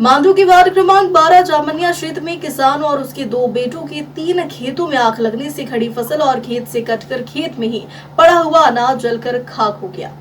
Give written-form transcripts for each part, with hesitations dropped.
मांडू के वार्ड क्रमांक 12 जामनिया क्षेत्र में किसान और उसके दो बेटों के 3 खेतों में आग लगने से खड़ी फसल और खेत से कटकर खेत में ही पड़ा हुआ अनाज जलकर खाक हो गया।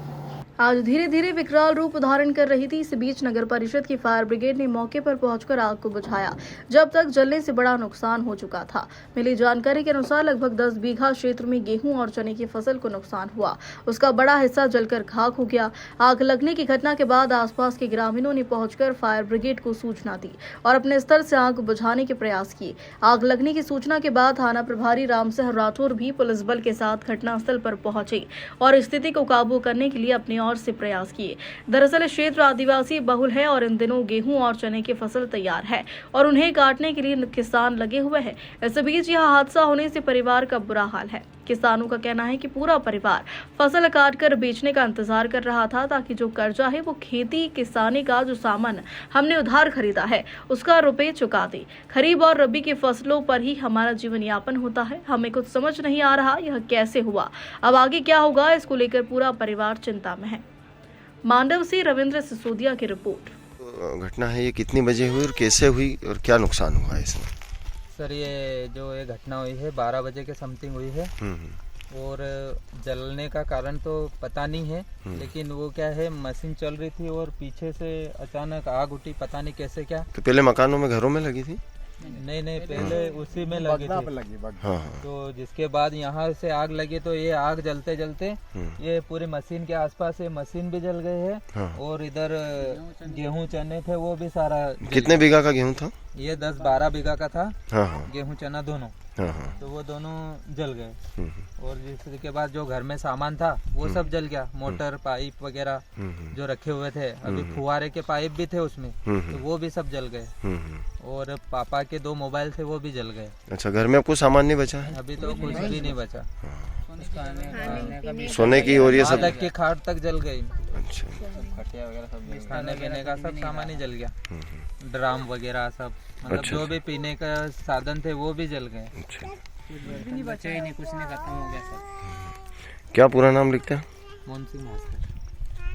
आज धीरे धीरे विकराल रूप धारण कर रही थी। इस बीच नगर परिषद की फायर ब्रिगेड ने मौके पर पहुंचकर आग को बुझाया। जब तक जलने से बड़ा नुकसान हो चुका था। मिली जानकारी के अनुसार लगभग 10 बीघा क्षेत्र में गेहूं और चने की फसल को नुकसान हुआ। उसका बड़ा हिस्सा जलकर खाक हो गया। आग लगने की घटना के बाद आसपास के ग्रामीणों ने पहुंचकर फायर ब्रिगेड को सूचना दी और अपने स्तर से आग बुझाने के प्रयास किए। आग लगने की सूचना के बाद थाना प्रभारी रामसिंह राठौर भी पुलिस बल के साथ घटनास्थल पर पहुंचे और स्थिति को काबू करने के लिए अपने और से प्रयास किए। दरअसल क्षेत्र आदिवासी बहुल है और इन दिनों गेहूं और चने की फसल तैयार है और उन्हें काटने के लिए किसान लगे हुए हैं। इस बीच यह हादसा होने से परिवार का बुरा हाल है। किसानों का कहना है कि पूरा परिवार फसल काटकर बेचने का इंतजार कर रहा था ताकि जो कर्जा है वो खेती किसानी का जो सामान हमने उधार खरीदा है उसका रुपए चुका दे। खरीफ और रबी की फसलों पर ही हमारा जीवन यापन होता है। हमें कुछ समझ नहीं आ रहा यह कैसे हुआ, अब आगे क्या होगा, इसको लेकर पूरा परिवार चिंता में है। मांडव से रविंद्र सिसोदिया की रिपोर्ट। घटना है ये कितनी बजे हुई और कैसे हुई और क्या नुकसान हुआ है इसमें? सर ये घटना हुई है 12 बजे के समथिंग हुई है और जलने का कारण तो पता नहीं है, लेकिन वो क्या है मशीन चल रही थी और पीछे से अचानक आग उठी, पता नहीं कैसे क्या। तो पहले मकानों में घरों में लगी थी? नहीं पहले उसी में लगी थी। हाँ। तो जिसके बाद यहाँ से आग लगी तो ये आग जलते जलते ये पूरी मशीन के आसपास ये मशीन भी जल गए है। हाँ। और इधर गेहूं चने थे वो भी सारा। कितने बीघा का गेहूं था? ये 10-12 बीघा का था। हाँ। गेहूं चना दोनों। हाँ। तो वो दोनों जल गए और जिसके बाद जो घर में सामान था वो सब जल गया। मोटर पाइप वगैरह जो रखे हुए थे, अभी फुहारे के पाइप भी थे उसमें, तो वो भी सब जल गए। और पापा के 2 मोबाइल थे वो भी जल गए। अच्छा, घर में आपको सामान नहीं बचा है? अभी तो कुछ भी नहीं बचा। सोने की और ये सब तक की खाट तक जल गई। अच्छा, खटिया वगैरह सब, खाने पीने का सब सामान ही जल गया। ड्राम वगैरह सब, मतलब अच्छा, जो भी पीने का साधन थे वो भी जल गए। अच्छा। कुछ नहीं, खत्म हो गया सब। क्या पूरा नाम लिखते हैं? मोहन सिंह मास्टर।